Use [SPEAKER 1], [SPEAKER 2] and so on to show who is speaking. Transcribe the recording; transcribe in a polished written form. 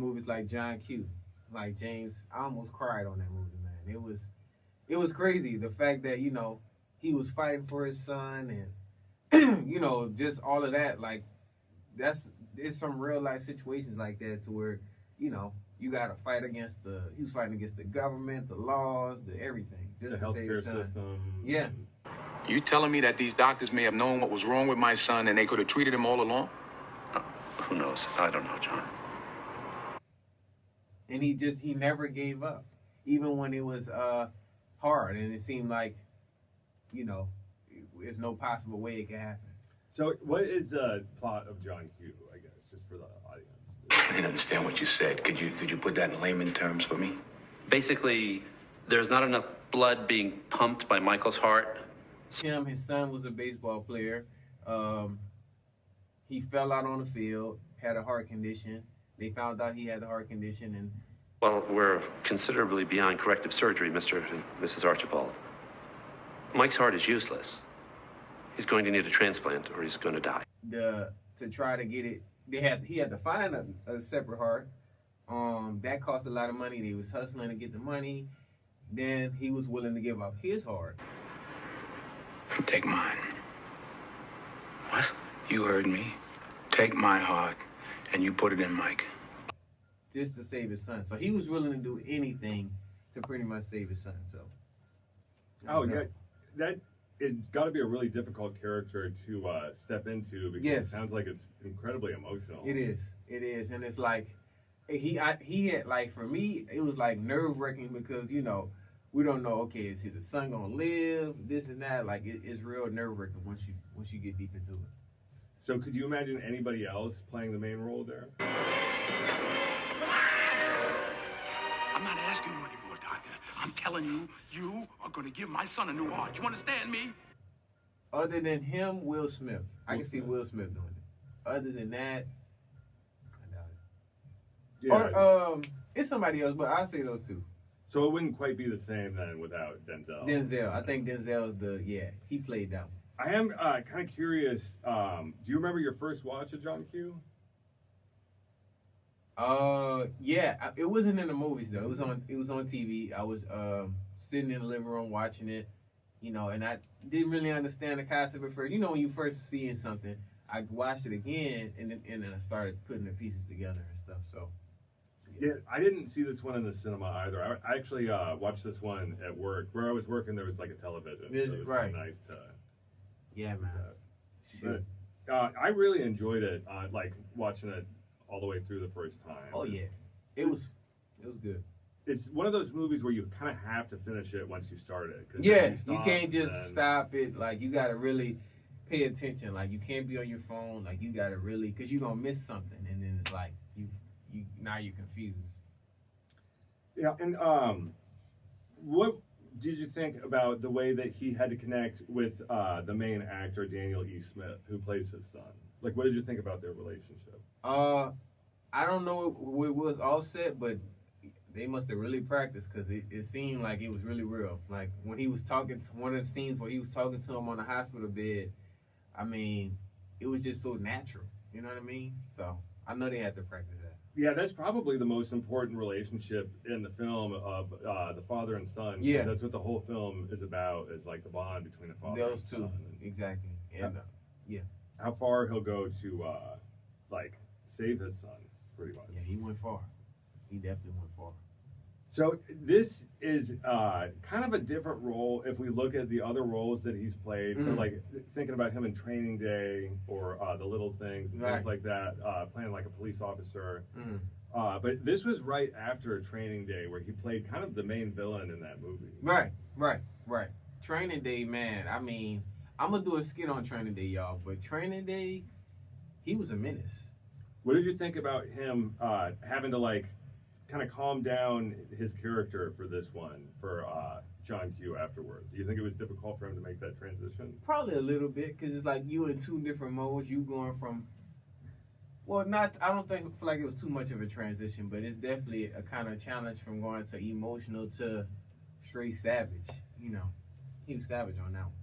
[SPEAKER 1] Movies like John Q, like James, I almost cried on that movie, man. It was crazy. The fact that he was fighting for his son and just all of that. Like there's some real life situations like that to where you got to fight against he was fighting against the government, the laws, the everything, just
[SPEAKER 2] the
[SPEAKER 1] to save his
[SPEAKER 2] healthcare
[SPEAKER 1] son.
[SPEAKER 2] system.
[SPEAKER 1] Yeah.
[SPEAKER 3] You telling me that these doctors may have known what was wrong with my son and they could have treated him all along?
[SPEAKER 4] Who knows? I don't know, John.
[SPEAKER 1] And he never gave up, even when it was hard and it seemed like there's no possible way it could happen.
[SPEAKER 2] So what is the plot of John Q, I guess, just for the audience?
[SPEAKER 3] I didn't understand what you said. Could you put that in layman terms for me?
[SPEAKER 4] Basically, there's not enough blood being pumped by Michael's heart.
[SPEAKER 1] His son was a baseball player. He fell out on the field, had a heart condition. They found out he had a heart condition, and
[SPEAKER 4] Well, we're considerably beyond corrective surgery, Mr. and Mrs. Archibald. Mike's heart is useless. He's going to need a transplant or he's going to die.
[SPEAKER 1] to try to get it, he had to find a separate heart. That cost a lot of money. They was hustling to get the money. Then he was willing to give up his heart.
[SPEAKER 3] Take mine. What? You heard me. Take my heart and you put it in Mike.
[SPEAKER 1] Just to save his son. So he was willing to do anything to pretty much save his son. So.
[SPEAKER 2] Oh, yeah. That it's got to be a really difficult character to step into because
[SPEAKER 1] Yes.
[SPEAKER 2] it sounds like it's incredibly emotional.
[SPEAKER 1] It is, and it's like he had, like, for me it was like nerve-wracking because we don't know, okay, is his son gonna live, this and that. Like it's real nerve-wracking once you get deep into it.
[SPEAKER 2] So could you imagine anybody else playing the main role there?
[SPEAKER 3] I'm not asking you anymore, doctor. I'm telling you, you are going to give my son a new heart. You understand me?
[SPEAKER 1] Other than him, Will Smith. I can see
[SPEAKER 2] Smith.
[SPEAKER 1] Will Smith doing it. Other than that, I doubt it.
[SPEAKER 2] Yeah.
[SPEAKER 1] Or it's somebody else, but I'll say those two.
[SPEAKER 2] So it wouldn't quite be the same then without Denzel.
[SPEAKER 1] Denzel. I think Denzel's he played that one.
[SPEAKER 2] I am kind of curious. Do you remember your first watch of John Q?
[SPEAKER 1] Yeah, it wasn't in the movies though. It was on TV. I was sitting in the living room watching it, and I didn't really understand the concept at first. When you first seeing something, I watched it again, and then I started putting the pieces together and stuff. So.
[SPEAKER 2] Yeah, I didn't see this one in the cinema either. I actually watched this one at work. Where I was working, there was like a television. So it was
[SPEAKER 1] Right.
[SPEAKER 2] nice to.
[SPEAKER 1] Yeah, man.
[SPEAKER 2] But I really enjoyed it. Like watching it all the way through the first time.
[SPEAKER 1] Oh yeah, it was good.
[SPEAKER 2] It's one of those movies where you kind of have to finish it once you start it. 'Cause
[SPEAKER 1] Yeah,
[SPEAKER 2] if
[SPEAKER 1] you
[SPEAKER 2] stop,
[SPEAKER 1] can't just
[SPEAKER 2] then-
[SPEAKER 1] stop it. Like you gotta really pay attention. Like you can't be on your phone. Like you gotta really, cause you're gonna miss something, and then it's like you now you're confused.
[SPEAKER 2] Yeah, and what did you think about the way that he had to connect with the main actor Daniel E. Smith, who plays his son? Like, what did you think about their relationship?
[SPEAKER 1] I don't know what it was all set, but they must have really practiced because it seemed like it was really real. Like when he was talking to one of the scenes where he was talking to him on the hospital bed, I mean, it was just so natural. You know what I mean? So I know they had to practice that.
[SPEAKER 2] Yeah, that's probably the most important relationship in the film of the father and son. 'Cause
[SPEAKER 1] Yeah.
[SPEAKER 2] that's what the whole film is about, is like the bond between a father
[SPEAKER 1] Those
[SPEAKER 2] and
[SPEAKER 1] two,
[SPEAKER 2] son.
[SPEAKER 1] exactly. And
[SPEAKER 2] How far he'll go to like save his son, pretty much.
[SPEAKER 1] yeah, he went far. He definitely went far.
[SPEAKER 2] So this is kind of a different role if we look at the other roles that he's played. So
[SPEAKER 1] Mhm.
[SPEAKER 2] like thinking about him in Training Day or The Little Things and
[SPEAKER 1] Right.
[SPEAKER 2] things like that, playing like a police officer.
[SPEAKER 1] Mm.
[SPEAKER 2] But this was right after Training Day where he played kind of the main villain in that movie.
[SPEAKER 1] Right. Training Day, man. I mean, I'm gonna do a skit on Training Day, y'all. But Training Day, he was a menace.
[SPEAKER 2] What did you think about him having to like kind of calm down his character for this one, for John Q afterwards? Do you think it was difficult for him to make that transition?
[SPEAKER 1] Probably a little bit, because it's like you in two different modes. You going from, well, not, I don't feel like it was too much of a transition, but it's definitely a kind of challenge from going to emotional to straight savage. He was savage on that one.